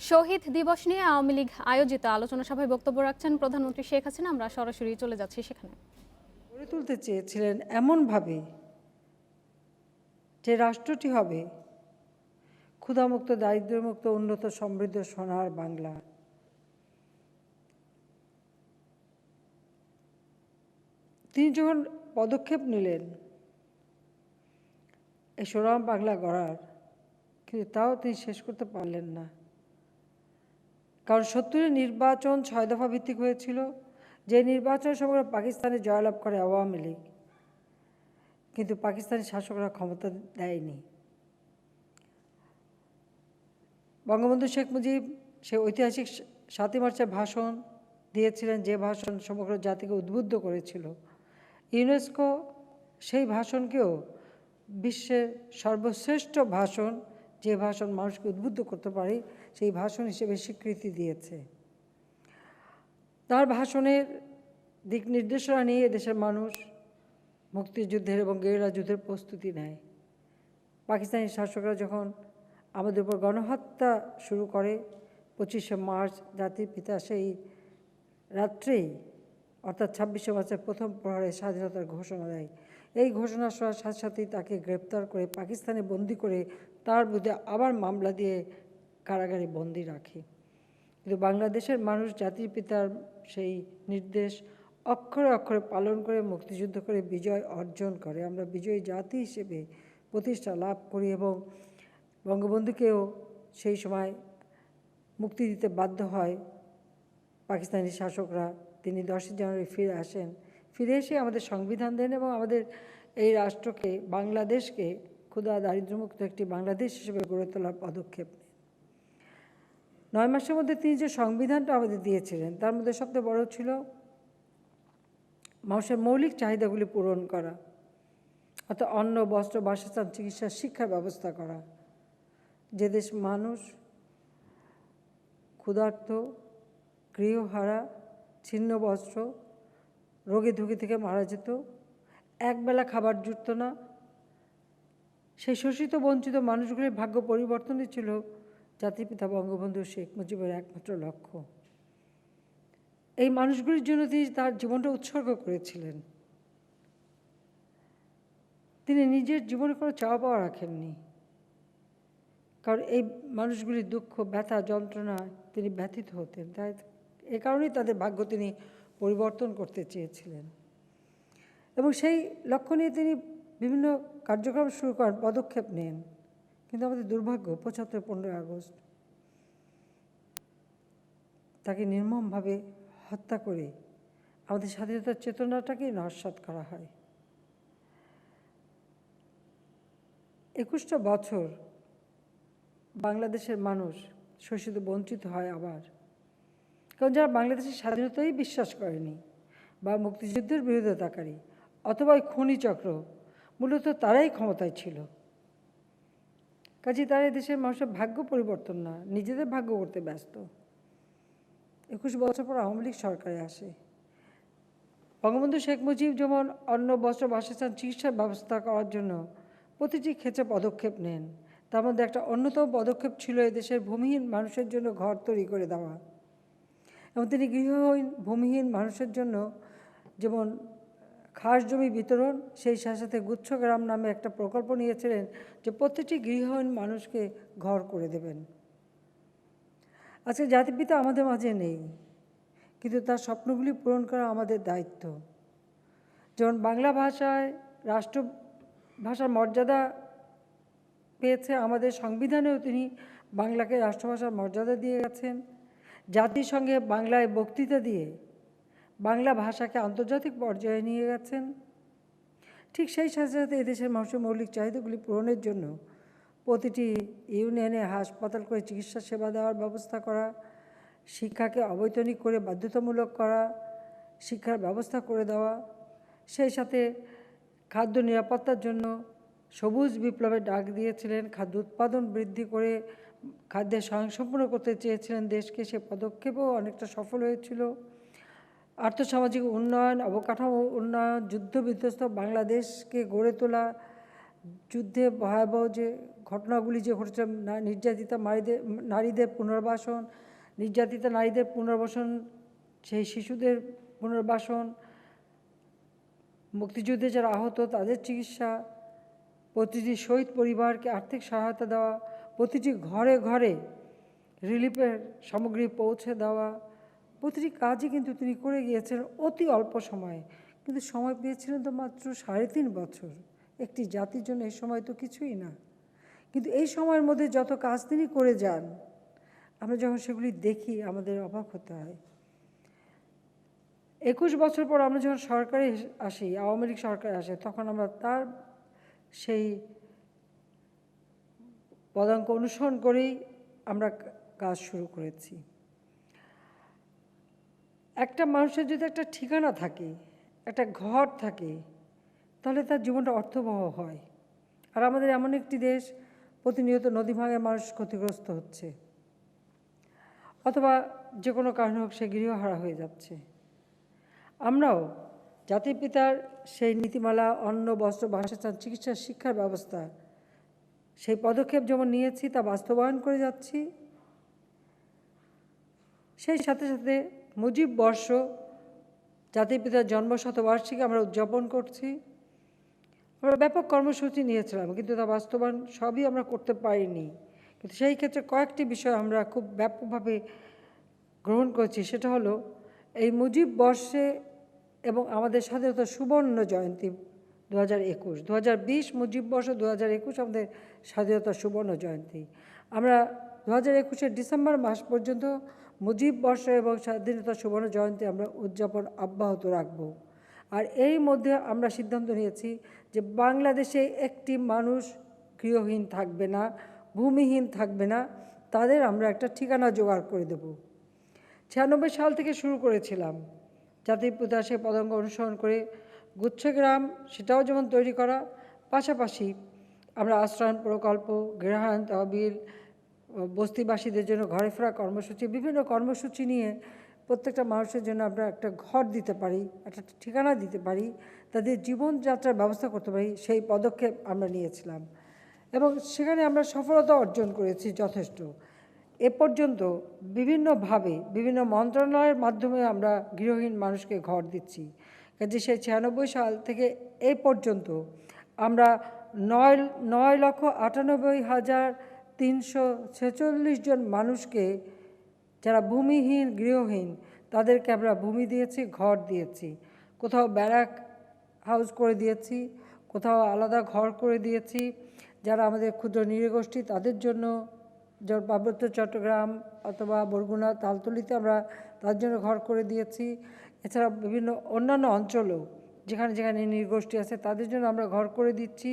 শহীদ দিবস নিয়ে আওয়ামী লীগ আয়োজিত আলোচনা সভায় বক্তব্য রাখছেন প্রধানমন্ত্রী শেখ হাসিনা। আমরা সরাসরি চলে যাচ্ছি সেখানে। গড়ে তুলতে চেয়েছিলেন এমনভাবে যে রাষ্ট্রটি হবে ক্ষুধামুক্ত, দারিদ্র্যমুক্ত, উন্নত, সমৃদ্ধ সোনার বাংলা। তিনি যখন পদক্ষেপ নিলেন এই সোনার বাংলা গড়ার, কিন্তু তাও তিনি শেষ করতে পারলেন না। কারণ ৭০-এর নির্বাচন ৬ দফা ভিত্তিক হয়েছিল, যে নির্বাচন সমগ্র পাকিস্তানে জয়লাভ করে আওয়ামী লীগ, কিন্তু পাকিস্তানি শাসকরা ক্ষমতা দেয়নি। বঙ্গবন্ধু শেখ মুজিব সে ঐতিহাসিক ৭ই মার্চের ভাষণ দিয়েছিলেন, যে ভাষণ সমগ্র জাতিকে উদ্বুদ্ধ করেছিল। ইউনেস্কো সেই ভাষণকেও বিশ্বের সর্বশ্রেষ্ঠ ভাষণ, যে ভাষণ মানুষকে উদ্বুদ্ধ করতে পারে, সেই ভাষণ হিসেবে স্বীকৃতি দিয়েছে। তার ভাষণের দিক নির্দেশনা নিয়ে দেশের মানুষ মুক্তিযুদ্ধের এবং গেরিলা যুদ্ধের প্রস্তুতি নেয়। পাকিস্তানি শাসকরা যখন আমাদের উপর গণহত্যা শুরু করে 25শে মার্চ, জাতির পিতা সেই রাত্রেই অর্থাৎ 26শে মার্চের প্রথম প্রহরে স্বাধীনতার ঘোষণা দেয়। এই ঘোষণা শোনার সাথে সাথেই তাকে গ্রেপ্তার করে পাকিস্তানে বন্দি করে তার বিরুদ্ধে আবার মামলা দিয়ে কারাগারে বন্দি রাখে। কিন্তু বাংলাদেশের মানুষ জাতির পিতার সেই নির্দেশ অক্ষরে অক্ষরে পালন করে মুক্তিযুদ্ধ করে বিজয় অর্জন করে। আমরা বিজয়ী জাতি হিসেবে প্রতিষ্ঠা লাভ করি এবং বঙ্গবন্ধুকেও সেই সময় মুক্তি দিতে বাধ্য হয় পাকিস্তানি শাসকরা। তিনি 10ই জানুয়ারি ফিরে আসেন। ফিরে এসে আমাদের সংবিধান দেন এবং আমাদের এই রাষ্ট্রকে, বাংলাদেশকে ক্ষুধা দারিদ্র্যমুক্ত একটি বাংলাদেশ হিসেবে গড়ে তোলার পদক্ষেপ নেন। 9 মাসের মধ্যে তিনি যে সংবিধানটা আমাদের দিয়েছিলেন, তার মধ্যে সবচেয়ে বড় ছিল মানুষের মৌলিক চাহিদাগুলি পূরণ করা, অর্থাৎ অন্ন, বস্ত্র, বাসস্থান, চিকিৎসা, শিক্ষার ব্যবস্থা করা। যে দেশ মানুষ ক্ষুধার্ত, গৃহহারা, ছিন্ন বস্ত্র, রোগে ধুগে থেকে মারা যেত, একবেলা খাবার জুটত না, সেই শোষিত বঞ্চিত মানুষগুলির ভাগ্য পরিবর্তনই ছিল জাতির পিতা বঙ্গবন্ধু শেখ মুজিবের একমাত্র লক্ষ্য। এই মানুষগুলির জন্য তিনি তার জীবনটা উৎসর্গ করেছিলেন। তিনি নিজের জীবনে কোনো চাওয়া পাওয়া রাখেননি, কারণ এই মানুষগুলির দুঃখ, ব্যথা, যন্ত্রণায় তিনি ব্যথিত হতেন। তাই এ কারণেই তাদের ভাগ্য তিনি পরিবর্তন করতে চেয়েছিলেন এবং সেই লক্ষ্য নিয়ে তিনি বিভিন্ন কার্যক্রম শুরু করেন, পদক্ষেপ নেন। কিন্তু আমাদের দুর্ভাগ্য 75-15 আগস্ট তাকে নির্মমভাবে হত্যা করে আমাদের স্বাধীনতার চেতনাটাকেই নস্যাৎ করা হয়। 21টা বছর বাংলাদেশের মানুষ শোষিত, বঞ্চিত হয় আবার, কারণ যারা বাংলাদেশের স্বাধীনতাই বিশ্বাস করেনি বা মুক্তিযুদ্ধের বিরোধিতাকারী অথবা ওই খনি চক্র, মূলত তারাই ক্ষমতায় ছিল। কাজে তারা দেশের মানুষের ভাগ্য পরিবর্তন না, নিজেদের ভাগ্য করতে ব্যস্ত। 21 বছর পর আওয়ামী লীগ সরকারে আসে। বঙ্গবন্ধু শেখ মুজিব যেমন অন্ন, বস্ত্র, বাসস্থান, চিকিৎসার ব্যবস্থা করার জন্য প্রতিটি ক্ষেত্রে পদক্ষেপ নেন, তার মধ্যে একটা অন্যতম পদক্ষেপ ছিল এদেশের ভূমিহীন মানুষের জন্য ঘর তৈরি করে দেওয়া। এবং তিনি গৃহহীন, ভূমিহীন মানুষের জন্য যেমন খাস জমি বিতরণ, সেই সাথে সাথে গুচ্ছগ্রাম নামে একটা প্রকল্প নিয়েছিলেন, যে প্রত্যেকটি গৃহহীন মানুষকে ঘর করে দেবেন। আজকে জাতির পিতা আমাদের মাঝে নেই, কিন্তু তার স্বপ্নগুলি পূরণ করা আমাদের দায়িত্ব। যেমন বাংলা ভাষায় রাষ্ট্রভাষার মর্যাদা পেয়েছে, আমাদের সংবিধানেও তিনি বাংলাকে রাষ্ট্রভাষার মর্যাদা দিয়ে গেছেন। জাতিসংঘে বাংলায় বক্তৃতা দিয়ে বাংলা ভাষাকে আন্তর্জাতিক পর্যায়ে নিয়ে গেছেন। ঠিক সেই সাথে সাথে এদেশের মানুষের মৌলিক চাহিদাগুলি পূরণের জন্য প্রতিটি ইউনিয়নে হাসপাতাল করে চিকিৎসা সেবা দেওয়ার ব্যবস্থা করা, শিক্ষাকে অবৈতনিক করে বাধ্যতামূলক করা, শিক্ষার ব্যবস্থা করে দেওয়া, সেই সাথে খাদ্য নিরাপত্তার জন্য সবুজ বিপ্লবের ডাক দিয়েছিলেন, খাদ্য উৎপাদন বৃদ্ধি করে খাদ্যের স্বয়ংসম্পূর্ণ করতে চেয়েছিলেন দেশকে। সে পদক্ষেপও অনেকটা সফল হয়েছিল। আর্থসামাজিক উন্নয়ন, অবকাঠামো উন্নয়ন, যুদ্ধ বিধ্বস্ত বাংলাদেশকে গড়ে তোলা, যুদ্ধে ভয়াবহ যে ঘটনাগুলি যে ঘটেছে, নির্যাতিতা নারীদের পুনর্বাসন, নির্যাতিতা নারীদের পুনর্বাসন, সেই শিশুদের পুনর্বাসন, মুক্তিযুদ্ধে যারা আহত তাদের চিকিৎসা, প্রতিটি শহীদ পরিবারকে আর্থিক সহায়তা দেওয়া, প্রতিটি ঘরে ঘরে রিলিফের সামগ্রী পৌঁছে দেওয়া, প্রতিটি কাজই কিন্তু তিনি করে গিয়েছেন অতি অল্প সময়ে। কিন্তু সময় পেয়েছিলেন তো মাত্র 3.5 বছর। একটি জাতির জন্য এই সময় তো কিছুই না। কিন্তু এই সময়ের মধ্যে যত কাজ তিনি করে যান, আমরা যখন সেগুলি দেখি আমাদের অবাক হতে হয়। 21 বছর পর আমরা যখন সরকারে আসি, আওয়ামী লীগ সরকারে আসে, তখন আমরা তার সেই পদাঙ্ক অনুসরণ করেই আমরা কাজ শুরু করেছি। একটা মানুষের যদি একটা ঠিকানা থাকে, একটা ঘর থাকে, তাহলে তার জীবনটা অর্থবহ হয়। আর আমাদের এমন একটি দেশ, প্রতিনিয়ত নদী ভাঙে মানুষ ক্ষতিগ্রস্ত হচ্ছে, অথবা যে কোনো কারণে হোক সে গৃহহারা হয়ে যাচ্ছে। আমরাও জাতির পিতার সেই নীতিমালা, অন্ন, বস্ত্র, বাসস্থান, চিকিৎসা, শিক্ষার ব্যবস্থা, সেই পদক্ষেপ যেমন নিয়েছি তা বাস্তবায়ন করে যাচ্ছি। সেই সাথে সাথে মুজিব বর্ষ, জাতির পিতার জন্মশতবার্ষিকী আমরা উদযাপন করছি। আমরা ব্যাপক কর্মসূচি নিয়েছিলাম, কিন্তু তা বাস্তবায়ন সবই আমরা করতে পারিনি। কিন্তু সেই ক্ষেত্রে কয়েকটি বিষয় আমরা খুব ব্যাপকভাবে গ্রহণ করেছি। সেটা হলো এই মুজিব বর্ষে এবং আমাদের স্বাধীনতা সুবর্ণ জয়ন্তী 2021, 2020 মুজিব বর্ষ, 2021 আমাদের স্বাধীনতা সুবর্ণ জয়ন্তী। আমরা 2021 ডিসেম্বর মাস পর্যন্ত মুজিব বর্ষ এবং স্বাধীনতা সুবর্ণ জয়ন্তী আমরা উদযাপন অব্যাহত রাখব। আর এর মধ্যে আমরা সিদ্ধান্ত নিয়েছি যে বাংলাদেশে একটি মানুষ গৃহহীন থাকবে না, ভূমিহীন থাকবে না, তাদের আমরা একটা ঠিকানা জোগাড় করে দেব। 96 সাল থেকে শুরু করেছিলাম জাতির পিতা সে পদাঙ্ক অনুসরণ করে গুচ্ছগ্রাম, সেটাও যেমন তৈরি করা, পাশাপাশি আমরা আশ্রয়ণ প্রকল্প, গৃহায়ন তহবিল, বস্তিবাসীদের জন্য ঘরে ফেরা কর্মসূচি, বিভিন্ন কর্মসূচি নিয়ে প্রত্যেকটা মানুষের জন্য আমরা একটা ঘর দিতে পারি, একটা ঠিকানা দিতে পারি, তাদের জীবনযাত্রার ব্যবস্থা করতে পারি, সেই পদক্ষেপ আমরা নিয়েছিলাম এবং সেখানে আমরা সফলতা অর্জন করেছি যথেষ্ট। এ পর্যন্ত বিভিন্নভাবে বিভিন্ন মন্ত্রণালয়ের মাধ্যমে আমরা গৃহহীন মানুষকে ঘর দিচ্ছি। কাজে সেই 96 সাল থেকে এই পর্যন্ত আমরা 9,98,346 জন মানুষকে, যারা ভূমিহীন, গৃহহীন, তাদেরকে আমরা ভূমি দিয়েছি, ঘর দিয়েছি। কোথাও ব্যারাক হাউস করে দিয়েছি, কোথাও আলাদা ঘর করে দিয়েছি। যারা আমাদের ক্ষুদ্র নৃগোষ্ঠী তাদের জন্য, যেমন পার্বত্য চট্টগ্রাম অথবা বরগুনা, তালতলিতে আমরা তার জন্য ঘর করে দিয়েছি। এছাড়া বিভিন্ন অন্যান্য অঞ্চলেও যেখানে যেখানে নৃগোষ্ঠী আছে তাদের জন্য আমরা ঘর করে দিচ্ছি।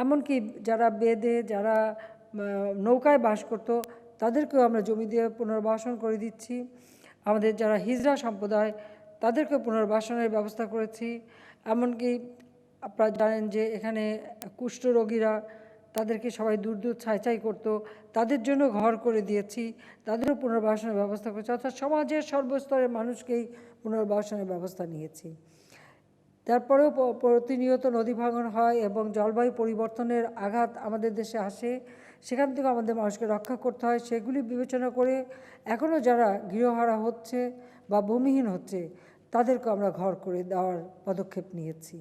এমনকি যারা বেদে, যারা নৌকায় বাস করতো, তাদেরকেও আমরা জমি দিয়ে পুনর্বাসন করে দিচ্ছি। আমাদের যারা হিজড়া সম্প্রদায়, তাদেরকে পুনর্বাসনের ব্যবস্থা করেছি। এমনকি আপনারা জানেন যে এখানে কুষ্ঠরোগীরা, তাদেরকে সবাই দূর দূর ছাই করতো, তাদের জন্য ঘর করে দিয়েছি, তাদেরও পুনর্বাসনের ব্যবস্থা করেছি। অর্থাৎ সমাজের সর্বস্তরের মানুষকেই পুনর্বাসনের ব্যবস্থা নিয়েছি। তারপরেও প্রতিনিয়ত নদী ভাঙন হয় এবং জলবায়ু পরিবর্তনের আঘাত আমাদের দেশে আসে, সেখান থেকে আমাদের মানুষকে রক্ষা করতে হয়। সেগুলি বিবেচনা করে এখনও যারা গৃহহারা হচ্ছে বা ভূমিহীন হচ্ছে, তাদেরকে আমরা ঘর করে দেওয়ার পদক্ষেপ নিয়েছি।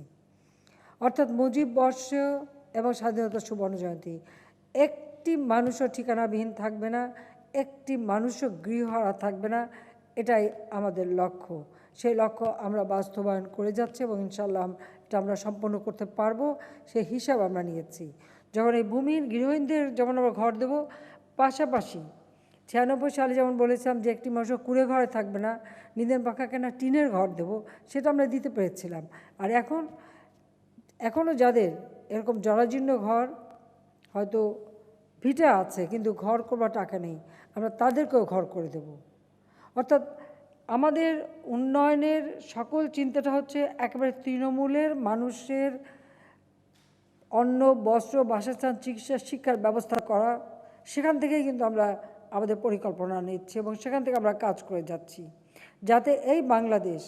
অর্থাৎ মুজিব বর্ষ এবং স্বাধীনতা সুবর্ণ জয়ন্তী, একটি মানুষও ঠিকানাবিহীন থাকবে না, একটি মানুষও গৃহহারা থাকবে না, এটাই আমাদের লক্ষ্য। সেই লক্ষ্য আমরা বাস্তবায়ন করে যাচ্ছি এবং ইনশাআল্লাহ এটা আমরা সম্পন্ন করতে পারবো, সেই হিসাব আমরা নিয়েছি। যখন এই ভূমিহীন গৃহহীনদের যেমন আমরা ঘর দেব, পাশাপাশি 96 সালে যেমন বলেছিলাম যে একটি মানুষও কুঁড়ে ঘরে থাকবে না, নিদেন পাখা কেনা টিনের ঘর দেব, সেটা আমরা দিতে পেরেছিলাম। আর এখনও যাদের এরকম জরাজীর্ণ ঘর, হয়তো ভিটা আছে কিন্তু ঘর করবার টাকা নেই, আমরা তাদেরকেও ঘর করে দেব। অর্থাৎ আমাদের উন্নয়নের সকল চিন্তাটা হচ্ছে একেবারে তৃণমূলের মানুষের অন্ন, বস্ত্র, বাসস্থান, চিকিৎসা, শিক্ষার ব্যবস্থা করা। সেখান থেকেই কিন্তু আমরা আমাদের পরিকল্পনা নিচ্ছি এবং সেখান থেকে আমরা কাজ করে যাচ্ছি, যাতে এই বাংলাদেশ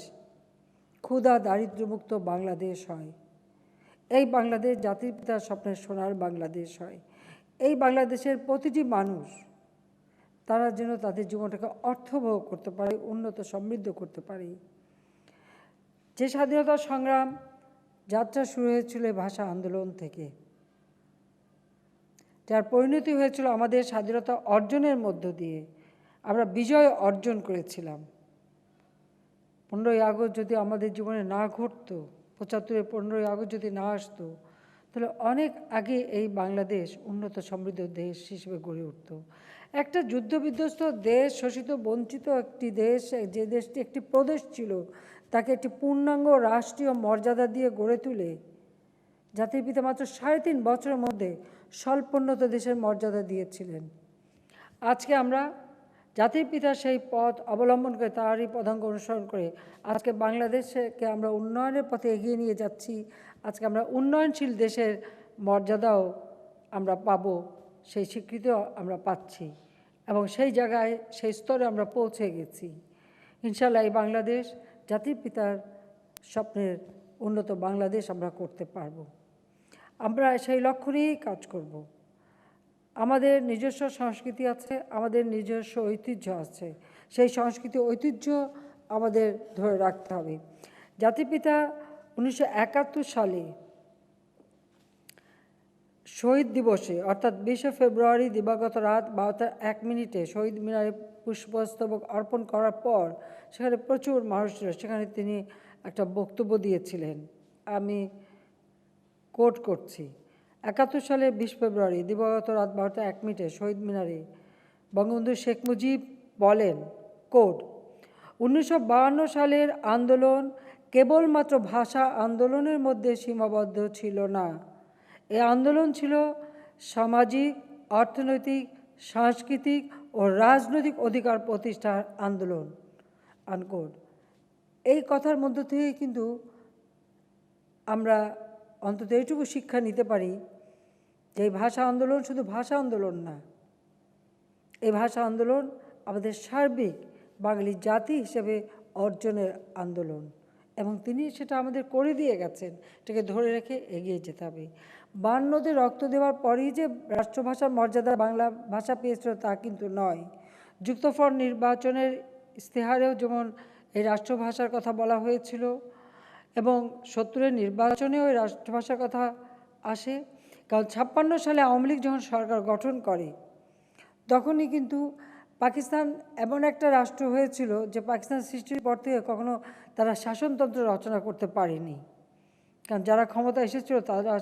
ক্ষুধা দারিদ্র্যমুক্ত বাংলাদেশ হয়, এই বাংলাদেশ জাতির পিতার স্বপ্নের সোনার বাংলাদেশ হয়। এই বাংলাদেশের প্রতিটি মানুষ তারা যেন তাদের জীবনটাকে অর্থবহ করতে পারে, উন্নত সমৃদ্ধ করতে পারে। যে স্বাধীনতা সংগ্রাম যাত্রা শুরু হয়েছিল ভাষা আন্দোলন থেকে, যার পরিণতি হয়েছিল আমাদের স্বাধীনতা অর্জনের মধ্য দিয়ে আমরা বিজয় অর্জন করেছিলাম। 15ই আগস্ট যদি আমাদের জীবনে না ঘটতো, 75-এর 15ই আগস্ট যদি না আসতো, তাহলে অনেক আগে এই বাংলাদেশ উন্নত সমৃদ্ধ দেশ হিসেবে গড়ে উঠত। একটা যুদ্ধবিধ্বস্ত দেশ, শোষিত বঞ্চিত একটি দেশ, যে দেশটি একটি প্রদেশ ছিল, তাকে একটি পূর্ণাঙ্গ রাষ্ট্রীয় মর্যাদা দিয়ে গড়ে তুলে জাতির পিতা মাত্র 3.5 বছরের মধ্যে স্বল্পোন্নত দেশের মর্যাদা দিয়েছিলেন। আজকে আমরা জাতির পিতার সেই পথ অবলম্বন করে, তারই পদাঙ্ক অনুসরণ করে আজকে বাংলাদেশকে আমরা উন্নয়নের পথে এগিয়ে নিয়ে যাচ্ছি। আজকে আমরা উন্নয়নশীল দেশের মর্যাদাও আমরা পাব, সেই স্বীকৃতিও আমরা পাচ্ছি এবং সেই জায়গায়, সেই স্তরে আমরা পৌঁছে গেছি। ইনশাআল্লাহ এই বাংলাদেশ জাতির পিতার স্বপ্নের উন্নত বাংলাদেশ আমরা করতে পারব। আমরা সেই লক্ষ্য নিয়েই কাজ করব। আমাদের নিজস্ব সংস্কৃতি আছে, আমাদের নিজস্ব ঐতিহ্য আছে, সেই সংস্কৃতি ঐতিহ্য আমাদের ধরে রাখতে হবে। জাতিপিতা 1971 সালে শহীদ দিবসে, অর্থাৎ 20শে ফেব্রুয়ারি দিবাগত রাত 12:01 শহীদ মিনারে পুষ্পস্তবক অর্পণ করার পর সেখানে প্রচুর মানুষ ছিল। সেখানে তিনি একটা বক্তব্য দিয়েছিলেন, আমি কোট করছি। 71 সালের 20 ফেব্রুয়ারি দিবাগত রাত 12:01 শহীদ মিনারে বঙ্গবন্ধু শেখ মুজিব বলেন, কোট, 1952 সালের আন্দোলন কেবলমাত্র ভাষা আন্দোলনের মধ্যে সীমাবদ্ধ ছিল না। এই আন্দোলন ছিল সামাজিক, অর্থনৈতিক, সাংস্কৃতিক ও রাজনৈতিক অধিকার প্রতিষ্ঠার আন্দোলন, আনকোট। এই কথার মধ্য থেকে কিন্তু আমরা অন্তত এইটুকু শিক্ষা নিতে পারি যে এই ভাষা আন্দোলন শুধু ভাষা আন্দোলন না, এই ভাষা আন্দোলন আমাদের সার্বিক বাঙালি জাতি হিসেবে অর্জনের আন্দোলন এবং তিনি সেটা আমাদের করে দিয়ে গেছেন। এটাকে ধরে রেখে এগিয়ে যেতে হবে। 52তে রক্ত দেওয়ার পরেই যে রাষ্ট্রভাষার মর্যাদা বাংলা ভাষা পেয়েছিল তা কিন্তু নয়। যুক্তফ্রন্ট নির্বাচনের ইস্তেহারেও যেমন এই রাষ্ট্রভাষার কথা বলা হয়েছিল এবং 70-এর নির্বাচনেও এই রাষ্ট্রভাষার কথা আসে। কারণ 56 সালে আওয়ামী লীগ যখন সরকার গঠন করে তখনই কিন্তু পাকিস্তান এমন একটা রাষ্ট্র হয়েছিল যে পাকিস্তান সৃষ্টির পর থেকে কখনো তারা শাসনতন্ত্র রচনা করতে পারেনি, কারণ যারা ক্ষমতা এসেছিল তারা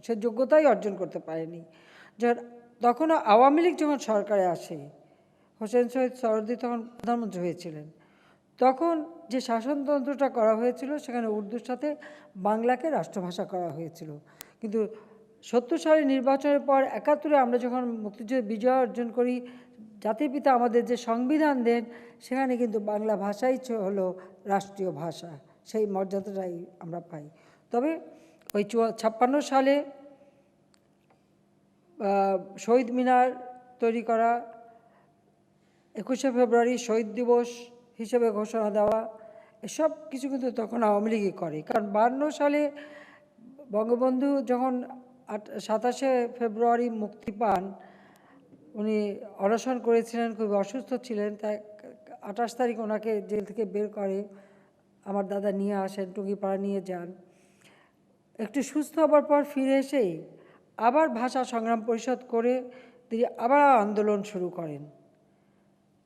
সে যোগ্যতাই অর্জন করতে পারেনি। তখনও আওয়ামী লীগ যখন সরকারে আসে, হোসেন শহীদ সোহরাওয়ার্দী তখন প্রধানমন্ত্রী হয়েছিলেন, তখন যে শাসনতন্ত্রটা করা হয়েছিল সেখানে উর্দুর সাথে বাংলাকে রাষ্ট্রভাষা করা হয়েছিল। কিন্তু 70 সালের নির্বাচনের পর 71-এ আমরা যখন মুক্তিযুদ্ধে বিজয় অর্জন করি, জাতির পিতা আমাদের যে সংবিধান দেন সেখানে কিন্তু বাংলা ভাষাই হলো রাষ্ট্রীয় ভাষা, সেই মর্যাদাটাই আমরা পাই। তবে ওই 56 সালে শহীদ মিনার তৈরি করা, 21শে ফেব্রুয়ারি শহীদ দিবস হিসেবে ঘোষণা দেওয়া, এসব কিছু কিন্তু তখন আওয়ামী লীগই করে। কারণ 52 সালে বঙ্গবন্ধু যখন 27শে ফেব্রুয়ারি মুক্তি পান, উনি অনশন করেছিলেন, খুব অসুস্থ ছিলেন, তাই 28 তারিখ ওনাকে জেল থেকে বের করে আমার দাদা নিয়ে আসেন, টুঙ্গিপাড়া নিয়ে যান। একটু সুস্থ হবার পর ফিরে এসেই আবার ভাষা সংগ্রাম পরিষদ করে তিনি আবার আন্দোলন শুরু করেন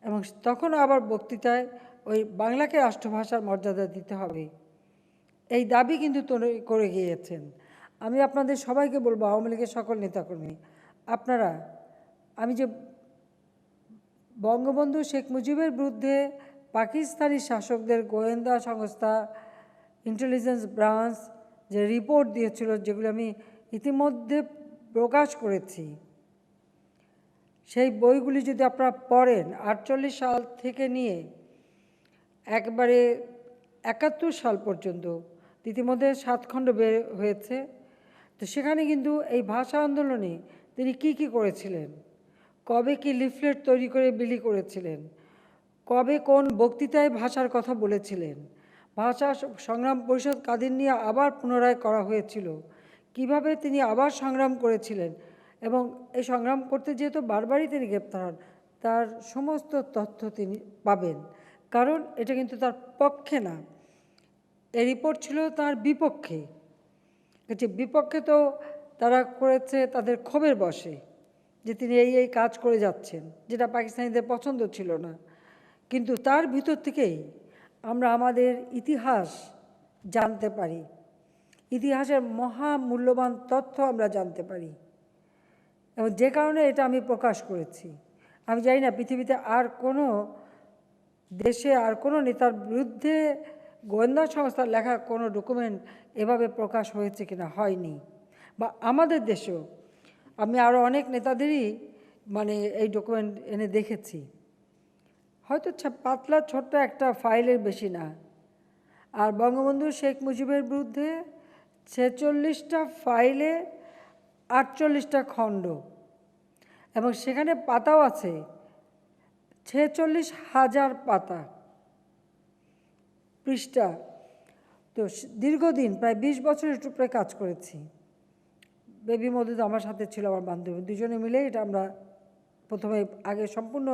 এবং তখন আবার বক্তৃতায় ওই বাংলাকে রাষ্ট্রভাষার মর্যাদা দিতে হবে এই দাবি কিন্তু করে গিয়েছেন। আমি আপনাদের সবাইকে বলবো, আওয়ামী লীগের সকল নেতাকর্মী, আপনারা, আমি যে বঙ্গবন্ধু শেখ মুজিবের বিরুদ্ধে পাকিস্তানি শাসকদের গোয়েন্দা সংস্থা ইন্টেলিজেন্স ব্রাঞ্চ যে রিপোর্ট দিয়েছিল, যেগুলো আমি ইতিমধ্যে প্রকাশ করেছি, সেই বইগুলি যদি আপনারা পড়েন, 48 সাল থেকে নিয়ে একবারে 71 সাল পর্যন্ত ইতিমধ্যে 7 খণ্ড বের হয়েছে। তো সেখানে কিন্তু এই ভাষা আন্দোলনে তিনি কি করেছিলেন, কবে কি লিফলেট তৈরি করে বিলি করেছিলেন, কবে কোন বক্তৃতায় ভাষার কথা বলেছিলেন, ভাষা সংগ্রাম পরিষদ কাদের নিয়ে আবার পুনরায় করা হয়েছিল, কিভাবে তিনি আবার সংগ্রাম করেছিলেন, এবং এই সংগ্রাম করতে যেহেতু বারবারই তিনি গ্রেপ্তার হন, তার সমস্ত তথ্য তিনি পাবেন, কারণ এটা কিন্তু তার পক্ষে না, এই রিপোর্ট ছিল তার বিপক্ষে। বিপক্ষে তো তারা করেছে তাদের ক্ষোভের বশে, যে তিনি এই কাজ করে যাচ্ছেন, যেটা পাকিস্তানিদের পছন্দ ছিল না। কিন্তু তার ভিতর থেকেই আমরা আমাদের ইতিহাস জানতে পারি, ইতিহাসের মহামূল্যবান তথ্য আমরা জানতে পারি, এবং যে কারণে এটা আমি প্রকাশ করেছি। আমি জানি না পৃথিবীতে আর কোনো দেশে আর কোনো নেতার বিরুদ্ধে গোয়েন্দা সংস্থার লেখা কোনো ডকুমেন্ট এভাবে প্রকাশ হয়েছে কিনা, হয়নি। বা আমাদের দেশেও আমি আরও অনেক নেতাদেরই এই ডকুমেন্ট এনে দেখেছি, হয়তো পাতলা ছোট্ট একটা ফাইলের বেশি না। আর বঙ্গবন্ধু শেখ মুজিবের বিরুদ্ধে 46টা ফাইলে 48টা খণ্ড, এবং সেখানে পাতাও আছে 46,000 পাতা, পৃষ্ঠা। তো দীর্ঘদিন প্রায় 20 বছরের উপরে কাজ করেছি। বেবি মধুদ আমার সাথে ছিল, আমার বান্ধবী, দুজনে মিলে এটা আমরা প্রথমে আগে সম্পূর্ণ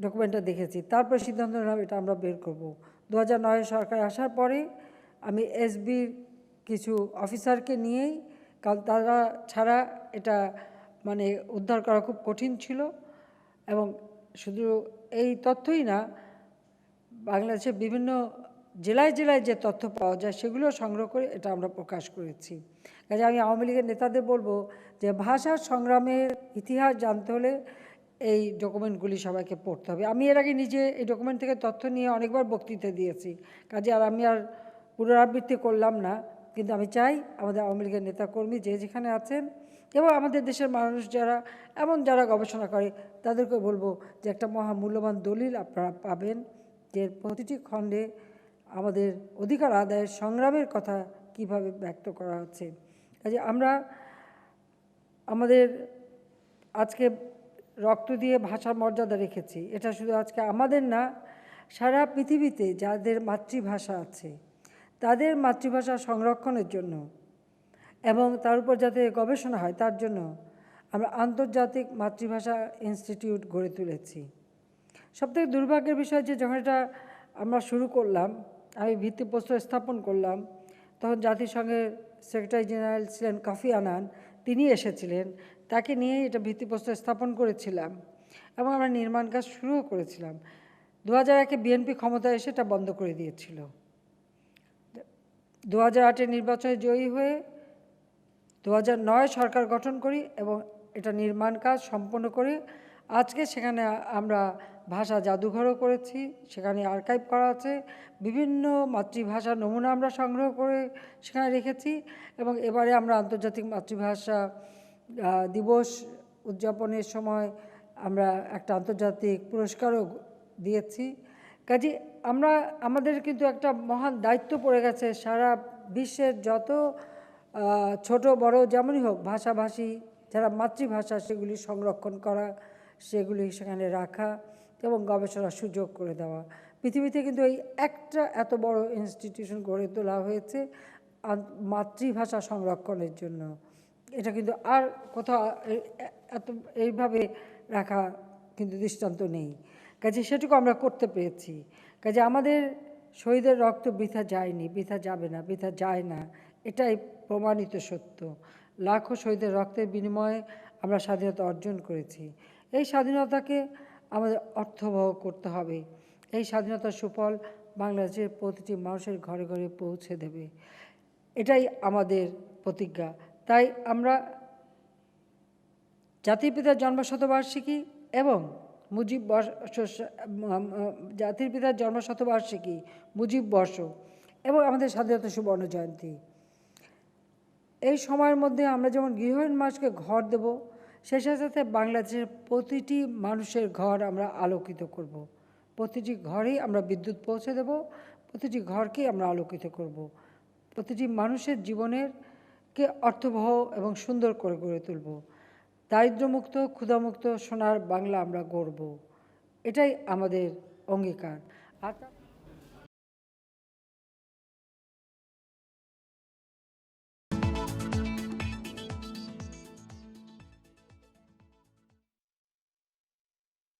ডকুমেন্টটা দেখেছি, তারপর সিদ্ধান্ত নিলাম এটা আমরা বের করব। 2009 সরকার আসার পরে আমি এসবির কিছু অফিসারকে নিয়েই, কারণ তারা ছাড়া এটা উদ্ধার করা খুব কঠিন ছিল, এবং শুধু এই তথ্যই না, বাংলাদেশের বিভিন্ন জেলায় জেলায় যে তথ্য পাওয়া যায় সেগুলো সংগ্রহ করে এটা আমরা প্রকাশ করেছি। কাজে আমি আওয়ামী লীগের নেতাদের বলবো যে ভাষা সংগ্রামের ইতিহাস জানতে হলে এই ডকুমেন্টগুলি সবাইকে পড়তে হবে। আমি এর আগে নিজে এই ডকুমেন্ট থেকে তথ্য নিয়ে অনেকবার বক্তৃতা দিয়েছি, কাজে আমি আর পুনরাবৃত্তি করলাম না। কিন্তু আমি চাই আমাদের আওয়ামী লীগের নেতাকর্মী যে যেখানে আছেন, এবং আমাদের দেশের মানুষ যারা গবেষণা করে, তাদেরকে বলবো যে একটা মহামূল্যবান দলিল আপনারা পাবেন, যে প্রতিটি খণ্ডে আমাদের অধিকার আদায়ের সংগ্রামের কথা কিভাবে ব্যক্ত করা হচ্ছে। কাজে আমরা আমাদের আজকে রক্ত দিয়ে ভাষার মর্যাদা রেখেছি, এটা শুধু আজকে আমাদের না, সারা পৃথিবীতে যাদের মাতৃভাষা আছে তাদের মাতৃভাষা সংরক্ষণের জন্য এবং তার উপর যাতে গবেষণা হয় তার জন্য আমরা আন্তর্জাতিক মাতৃভাষা ইনস্টিটিউট গড়ে তুলেছি। সবথেকে দুর্ভাগ্যের বিষয় যে যখন এটা আমরা শুরু করলাম, আমি ভিত্তিপ্রস্তর স্থাপন করলাম, তখন জাতিসংঘের সেক্রেটারি জেনারেল ছিলেন কোফি আনান, তিনি এসেছিলেন, তাকে নিয়ে এটা ভিত্তিপ্রস্তর স্থাপন করেছিলাম এবং আমরা নির্মাণ কাজ শুরুও করেছিলাম। 2001-এ বিএনপি ক্ষমতায় এসে এটা বন্ধ করে দিয়েছিল। 2008-এর নির্বাচনে জয়ী হয়ে 2009 সরকার গঠন করি এবং এটা নির্মাণ কাজ সম্পন্ন করে আজকে সেখানে আমরা ভাষা জাদুঘরও করেছি, সেখানে আর্কাইভ করা আছে, বিভিন্ন মাতৃভাষার নমুনা আমরা সংগ্রহ করে সেখানে রেখেছি, এবং এবারে আমরা আন্তর্জাতিক মাতৃভাষা দিবস উদযাপনের সময় আমরা একটা আন্তর্জাতিক পুরস্কারও দিয়েছি। কাজে আমাদের কিন্তু একটা মহান দায়িত্ব পড়ে গেছে, সারা বিশ্বের যত ছোট বড় যেমনই হোক ভাষাভাষী যারা মাতৃভাষা সেগুলি সংরক্ষণ করা, সেগুলি সেখানে রাখা এবং গবেষণার সুযোগ করে দেওয়া। পৃথিবীতে কিন্তু এই একটা এত বড় ইনস্টিটিউশন গড়ে তোলা হয়েছে মাতৃভাষা সংরক্ষণের জন্য। এটা কিন্তু আর কোথাও এত এইভাবে রাখা কিন্তু দৃষ্টান্ত নেই। কাজে সেটুকু আমরা করতে পেরেছি। কাজে আমাদের শহীদের রক্ত বৃথা যায়নি, বৃথা যাবে না, বৃথা যায় না, এটাই প্রমাণিত সত্য। লাখো শহীদের রক্তের বিনিময়ে আমরা স্বাধীনতা অর্জন করেছি। এই স্বাধীনতাকে আমাদের অর্থবহ করতে হবে। এই স্বাধীনতার সুফল বাংলাদেশের প্রতিটি মানুষের ঘরে ঘরে পৌঁছে দেবে, এটাই আমাদের প্রতিজ্ঞা। তাই আমরা জাতির পিতার জন্মশতবার্ষিকী এবং জাতির পিতার জন্মশতবার্ষিকী, মুজিব বর্ষ এবং আমাদের স্বাধীনতা সুবর্ণ জয়ন্তী, এই সময়ের মধ্যে আমরা যেমন গৃহহীন মানুষকে ঘর দেব, সেই সাথে বাংলাদেশের প্রতিটি মানুষের ঘর আমরা আলোকিত করব। প্রতিটি ঘরেই আমরা বিদ্যুৎ পৌঁছে দেব, প্রতিটি ঘরকেই আমরা আলোকিত করব। প্রতিটি মানুষের জীবনেরকে অর্থবহ এবং সুন্দর করে গড়ে তুলব। দারিদ্র্যমুক্ত, ক্ষুধামুক্ত সোনার বাংলা আমরা গড়ব, এটাই আমাদের অঙ্গীকার। আর